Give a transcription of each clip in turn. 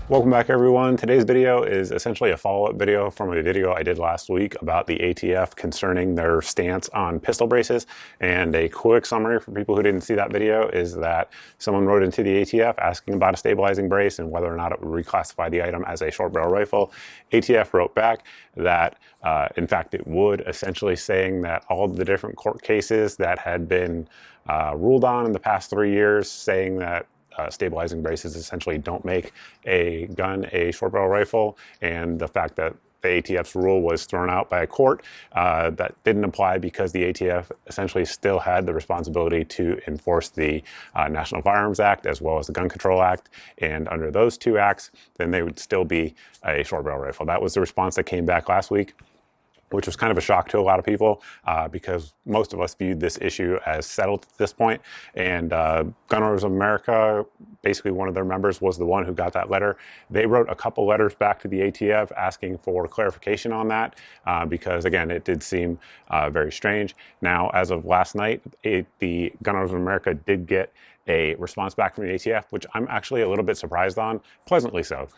Welcome back, everyone. Today's video is essentially a follow-up video from a video I did last week about the ATF concerning their stance on pistol braces. And a quick summary for people who didn't see that video is that someone wrote into the ATF asking about a stabilizing brace and whether or not it would reclassify the item as a short barrel rifle. ATF wrote back that in fact it would, essentially saying that all of the different court cases that had been ruled on in the past 3 years, saying that stabilizing braces essentially don't make a gun a short barrel rifle, and the fact that the ATF's rule was thrown out by a court that didn't apply because the ATF essentially still had the responsibility to enforce the National Firearms Act as well as the Gun Control Act, and under those two acts then they would still be a short barrel rifle. That was the response that came back last week, which was kind of a shock to a lot of people because most of us viewed this issue as settled at this point. And Gun Owners of America, basically one of their members was the one who got that letter. They wrote a couple letters back to the ATF asking for clarification on that because, again, it did seem very strange. Now, as of last night, the Gun Owners of America did get a response back from the ATF, which I'm actually a little bit surprised on, pleasantly so,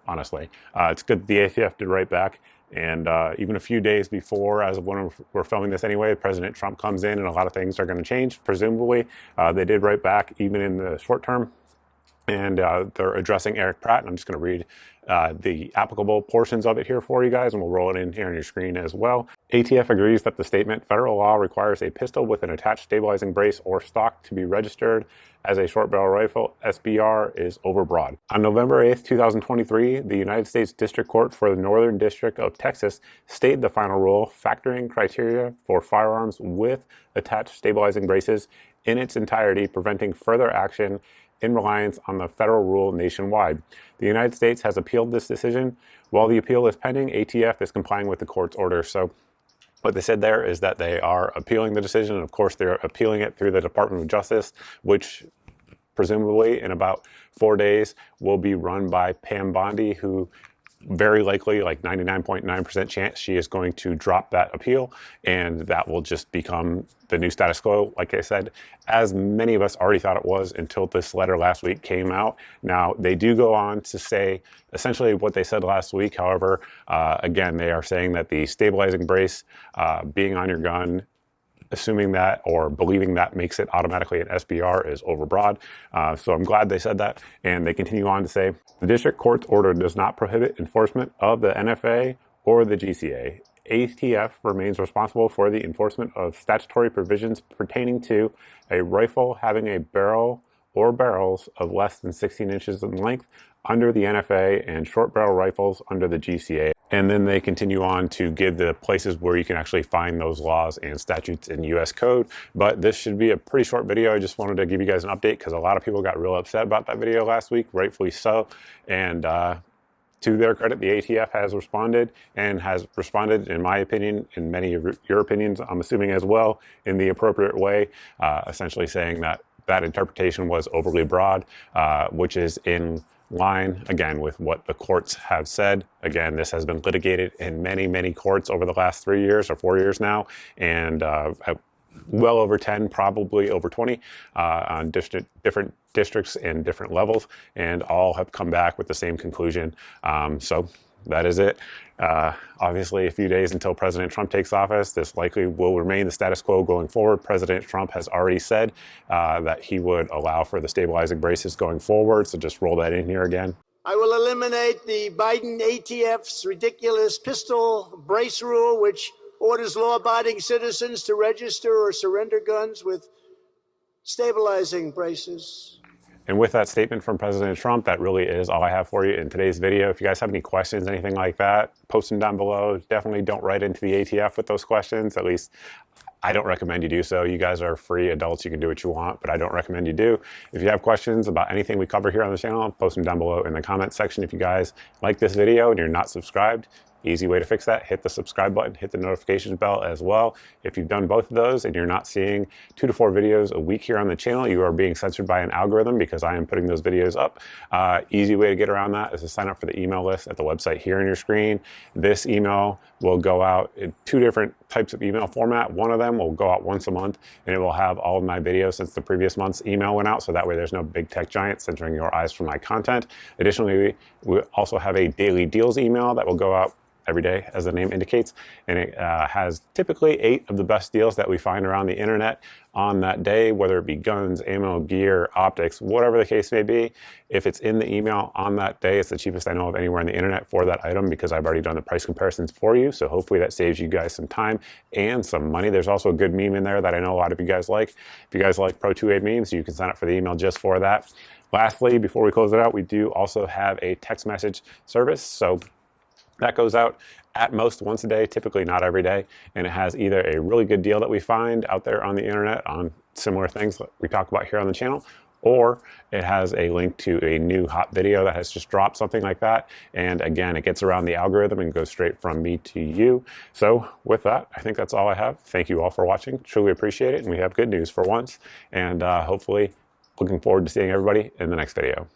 honestly. It's good the ATF did write back. And even a few days before, as of when we're filming this anyway, President Trump comes in and a lot of things are going to change, presumably. They did write back even in the short term. And they're addressing Eric Pratt. And I'm just going to read the applicable portions of it here for you guys, and we'll roll it in here on your screen as well. ATF agrees that the statement, federal law requires a pistol with an attached stabilizing brace or stock to be registered as a short barrel rifle, SBR, is overbroad. On November 8th, 2023, the United States District Court for the Northern District of Texas stayed the final rule, factoring criteria for firearms with attached stabilizing braces in its entirety, preventing further action in reliance on the federal rule nationwide. The United States has appealed this decision. While the appeal is pending, ATF is complying with the court's order. So what they said there is that they are appealing the decision. And of course, they're appealing it through the Department of Justice, which presumably in about 4 days will be run by Pam Bondi, who very likely, like 99.9% chance, she is going to drop that appeal, and that will just become the new status quo, like I said, as many of us already thought it was until this letter last week came out. Now, they do go on to say essentially what they said last week. However, again, they are saying that the stabilizing brace being on your gun, assuming that or believing that makes it automatically an SBR, is overbroad. So I'm glad they said that. And they continue on to say, the district court's order does not prohibit enforcement of the NFA or the GCA. ATF remains responsible for the enforcement of statutory provisions pertaining to a rifle having a barrel or barrels of less than 16 inches in length under the NFA and short barrel rifles under the GCA. And then they continue on to give the places where you can actually find those laws and statutes in US code. But this should be a pretty short video. I just wanted to give you guys an update because a lot of people got real upset about that video last week, rightfully so. And to their credit, the ATF has responded, and has responded, in my opinion, in many of your opinions, I'm assuming as well, in the appropriate way, essentially saying that that interpretation was overly broad, which is in line, again, with what the courts have said. Again, this has been litigated in many, many courts over the last 3 years or 4 years now, and well over 10, probably over 20 on different districts and different levels, and all have come back with the same conclusion. So that is it. Obviously, a few days until President Trump takes office, this likely will remain the status quo going forward. President Trump has already said that he would allow for the stabilizing braces going forward, so just roll that in here again. I will eliminate the Biden ATF's ridiculous pistol brace rule, which orders law-abiding citizens to register or surrender guns with stabilizing braces. And with that statement from President Trump, that really is all I have for you in today's video. If you guys have any questions, anything like that, post them down below. Definitely don't write into the ATF with those questions. At least I don't recommend you do so. You guys are free adults. You can do what you want, but I don't recommend you do. If you have questions about anything we cover here on the channel, post them down below in the comments section. If you guys like this video and you're not subscribed, easy way to fix that, hit the subscribe button, hit the notifications bell as well. If you've done both of those and you're not seeing 2 to 4 videos a week here on the channel, you are being censored by an algorithm because I am putting those videos up. Easy way to get around that is to sign up for the email list at the website here on your screen. This email will go out in 2 different types of email format. One of them will go out once a month, and it will have all of my videos since the previous month's email went out, so that way there's no big tech giant censoring your eyes from my content. Additionally, we also have a daily deals email that will go out every day, as the name indicates, and it has typically 8 of the best deals that we find around the internet on that day, whether it be guns, ammo, gear, optics, whatever the case may be. If it's in the email on that day, it's the cheapest I know of anywhere on the internet for that item, because I've already done the price comparisons for you. So hopefully that saves you guys some time and some money. There's also a good meme in there that I know a lot of you guys like. If you guys like Pro 2A memes, you can sign up for the email just for that. Lastly, before we close it out, we do also have a text message service. So that goes out at most once a day, typically not every day, and it has either a really good deal that we find out there on the internet on similar things that we talk about here on the channel, or it has a link to a new hot video that has just dropped, something like that. And again, it gets around the algorithm and goes straight from me to you. So with that, I think that's all I have. Thank you all for watching. Truly appreciate it. And we have good news for once. And hopefully looking forward to seeing everybody in the next video.